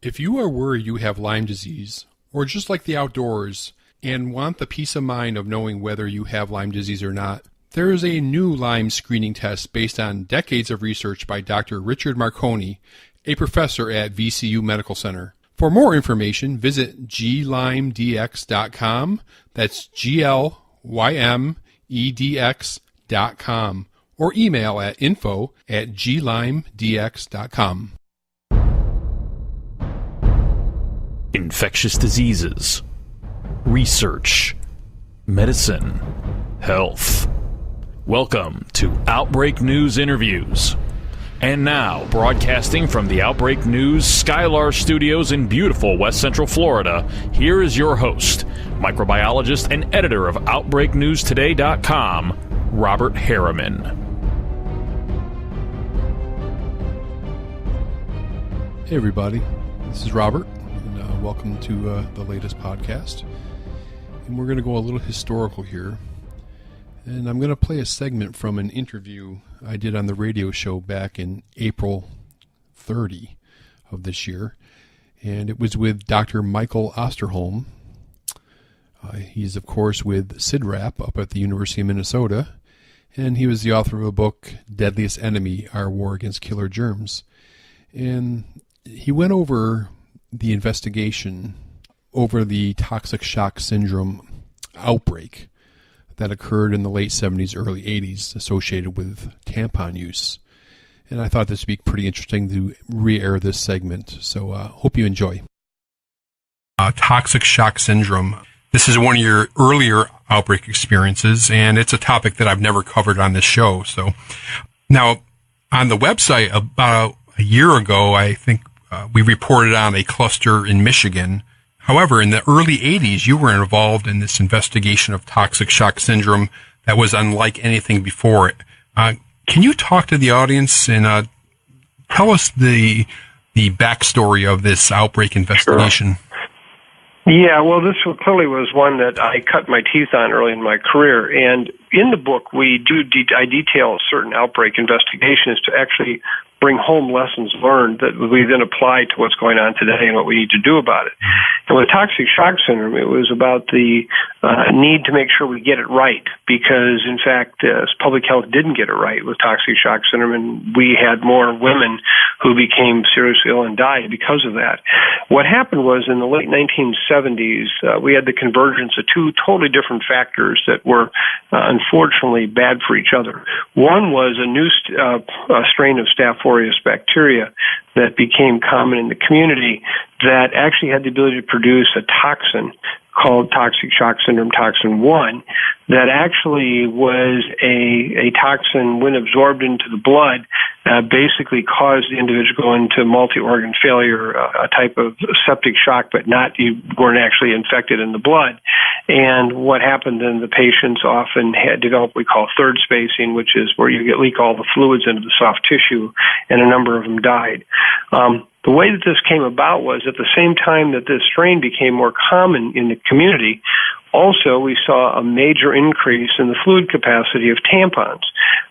If you are worried you have Lyme disease, or just like the outdoors, and want the peace of mind of knowing whether you have Lyme disease or not, there is a new Lyme screening test based on decades of research by Dr. Richard Marconi, a professor at VCU Medical Center. For more information, visit glymedx.com. That's glymedx.com, or email at info@glymedx.com. Infectious diseases, research, medicine, health. Welcome to Outbreak News Interviews. And now, broadcasting from the Outbreak News Skylar Studios in beautiful West Central Florida, here is your host, microbiologist and editor of OutbreakNewsToday.com, Robert Harriman. Hey everybody, this is Robert. Welcome to the latest podcast, and we're going to go a little historical here, and I'm going to play a segment from an interview I did on the radio show back in April 30 of this year, and it was with Dr. Michael Osterholm. He's, of course, with CIDRAP up at the University of Minnesota, and he was the author of a book, Deadliest Enemy, Our War Against Killer Germs, and he went over the investigation over the toxic shock syndrome outbreak that occurred in the late 70s, early 80s associated with tampon use. And I thought this would be pretty interesting to re-air this segment, so hope you enjoy. Toxic shock syndrome. This is one of your earlier outbreak experiences, and it's a topic that I've never covered on this show. So now, on the website about a year ago, I think we reported on a cluster in Michigan. However, in the early 80s, you were involved in this investigation of toxic shock syndrome that was unlike anything before it. Can you talk to the audience and tell us the backstory of this outbreak investigation? Sure. Yeah, well, this clearly was one that I cut my teeth on early in my career. And in the book, I detail certain outbreak investigations to actually bring home lessons learned that we then apply to what's going on today and what we need to do about it. And with toxic shock syndrome, it was about the need to make sure we get it right, because, in fact, public health didn't get it right with toxic shock syndrome, and we had more women who became seriously ill and died because of that. What happened was, in the late 1970s, we had the convergence of two totally different factors that were unfortunately bad for each other. One was a new strain of Staph aureus bacteria that became common in the community that actually had the ability to produce a toxin called toxic shock syndrome toxin 1 that actually was a toxin, when absorbed into the blood, basically caused the individual into multi-organ failure, a type of septic shock, but you weren't actually infected in the blood. And what happened then, the patients often had developed what we call third spacing, which is where you leak all the fluids into the soft tissue, and a number of them died. The way that this came about was at the same time that this strain became more common in the community, also we saw a major increase in the fluid capacity of tampons.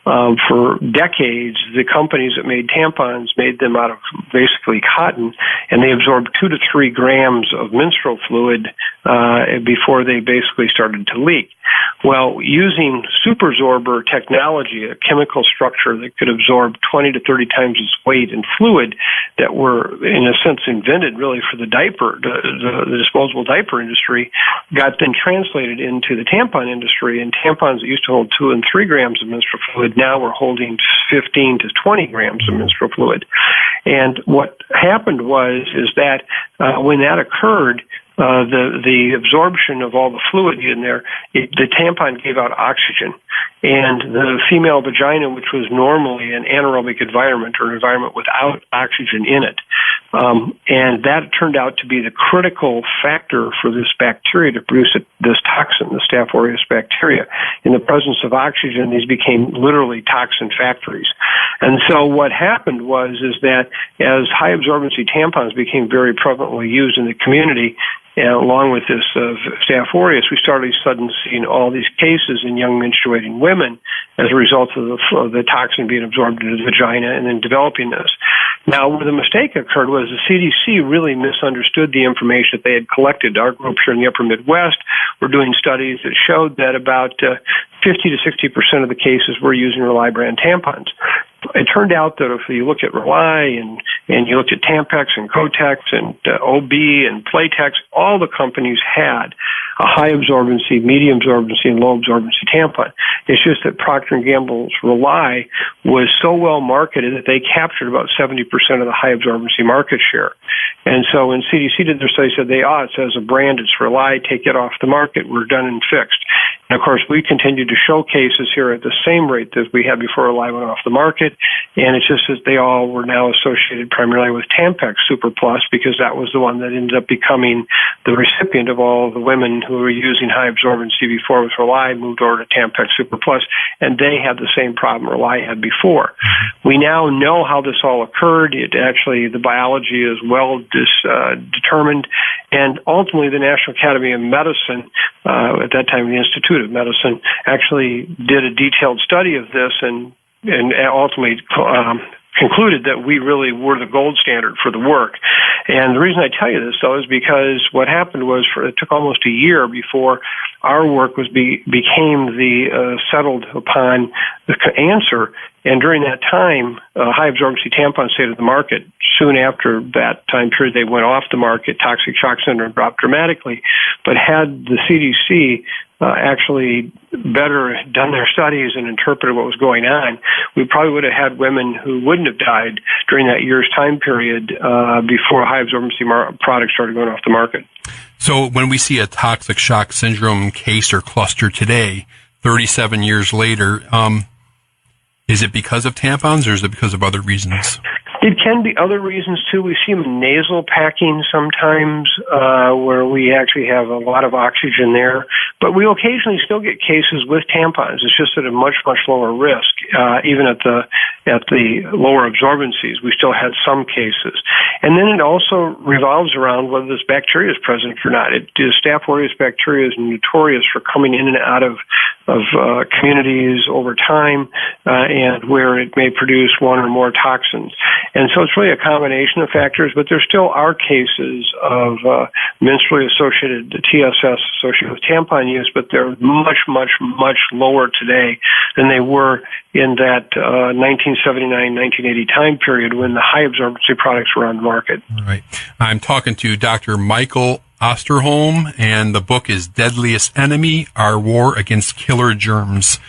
For decades, the companies that made tampons made them out of basically cotton, and they absorbed 2 to 3 grams of menstrual fluid before they basically started to leak. Well, using superabsorber technology, a chemical structure that could absorb 20 to 30 times its weight in fluid that were, in a sense, invented really for the disposable diaper industry, got then translated into the tampon industry, and tampons that used to hold 2 and 3 grams of menstrual fluid now were holding 15 to 20 grams of menstrual fluid. And what happened is that when that occurred, the absorption of all the fluid in there, the tampon gave out oxygen. And the female vagina, which was normally an anaerobic environment or an environment without oxygen in it, and that turned out to be the critical factor for this bacteria to produce this toxin, the Staph aureus bacteria. In the presence of oxygen, these became literally toxin factories. And so what happened is that as high absorbency tampons became very prevalently used in the community, And along with this Staph aureus, we started suddenly seeing all these cases in young menstruating women as a result of the toxin being absorbed into the vagina and then developing this. Now, where the mistake occurred was the CDC really misunderstood the information that they had collected. Our group here in the upper Midwest were doing studies that showed that about 50 to 60% of the cases were using Rely brand tampons. It turned out that if you look at Rely and you look at Tampax and Kotex and OB and Playtex, all the companies had a high absorbency, medium absorbency, and low absorbency tampon. It's just that Procter & Gamble's Rely was so well marketed that they captured about 70% of the high absorbency market share. And so when CDC did their study, said it says a brand, it's Rely, take it off the market, we're done and fixed. And of course, we continued to show cases here at the same rate that we had before Rely went off the market. And it's just that they all were now associated primarily with Tampax Super Plus because that was the one that ended up becoming the recipient of all the women who were using high absorbency before with Rely, moved over to Tampax Super Plus, and they had the same problem Rely had before. We now know how this all occurred. The biology is well determined, and ultimately the National Academy of Medicine, at that time the Institute of Medicine, actually did a detailed study of this and ultimately concluded that we really were the gold standard for the work. And the reason I tell you this, though, is because what happened was it took almost a year before our work became the settled upon the answer. And during that time, high absorbency tampons stayed at the market. Soon after that time period, they went off the market. Toxic shock syndrome dropped dramatically. But had the CDC actually better done their studies and interpreted what was going on, we probably would have had women who wouldn't have died during that year's time period before high absorbency products started going off the market. So when we see a toxic shock syndrome case or cluster today, 37 years later, is it because of tampons or is it because of other reasons? It can be other reasons, too. We see them in nasal packing sometimes where we actually have a lot of oxygen there. But we occasionally still get cases with tampons. It's just at a much, much lower risk. Even at the lower absorbencies, we still had some cases. And then it also revolves around whether this bacteria is present or not. Staph aureus bacteria is notorious for coming in and out of communities over time and where it may produce one or more toxins. And so it's really a combination of factors, but there still are cases of menstrually associated TSS associated with tampon use, but they're much, much, much lower today than they were in that 1979-1980 time period when the high absorbency products were on the market. All right. I'm talking to Dr. Michael Osterholm, and the book is Deadliest Enemy, Our War Against Killer Germs.